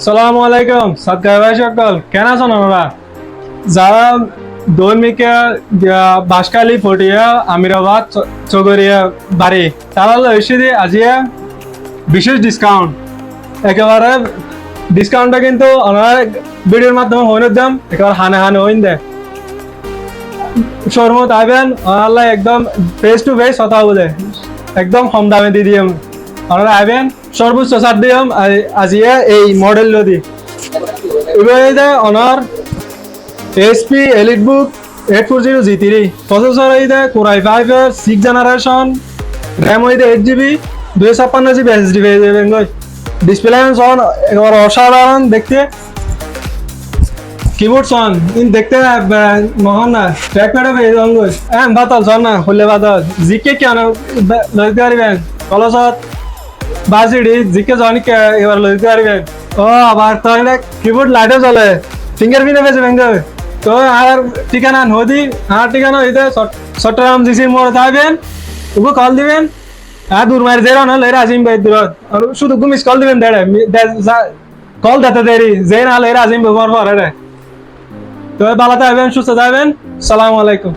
সালামু আলাইকুম সাদকা ভাই সকল কেন আছেন আপনারা যারা দৈনিকে বাঁশখালী ফটিয়া আমিরাবাদ চগরিয়া বাড়ি তারা লইছি আজিয়া বিশেষ ডিসকাউন্ট একেবারে ডিসকাউন্টটা কিন্তু ওনার ভিডিওর মাধ্যমে হইন দাম একেবারে হানে হানে হইন দেয় শোরুমত আইবেন আল্লাহ একদম ফেস টু ফেস কথা বলে একদম কম দামে দিয়ে দিম আপনারা আইবেন সর্বোচ্চ ছাড় দিম আজিয়া এই মডেল লদি এবারে অনার এসপি এলিট বুক 840 G3 প্রসেসর হইতে কোরাই 5 এর 6 জেনারেশন র্যাম হইতে 8 GB 256 GB SSD পেয়ে যাবেন গো ডিসপ্লে অন একেবারে অসাধারণ দেখতে কিবোর্ড সন ইন দেখতে মহান না ট্র্যাকপ্যাড পেয়ে যাবেন গো বাতাল সন না হলে বাতাল জিকে কেন লইতে পারবেন কলসত বাজিডি জিকে জনিকে এবার লইতে পারবেন ও আবার তাহলে কিবোর্ড লাইটও জ্বলে ফিঙ্গারপ্রিন্ট পেয়ে যাবেন গো তো আর ঠিকানা নদী আর ঠিকানা হইতে চট্টগ্রাম জিসির মোড়ে থাকবেন ওকে কল দিবেন আর দূর মারি দেরা না লইরা আজিম ভাই দূর আর শুধু মিস কল দিবেন দেড়ে কল দিতে দেরি যে না লইরা আজিম ব্যবহার করে তো ভালো থাকবেন সুস্থ থাকবেন সালামু আলাইকুম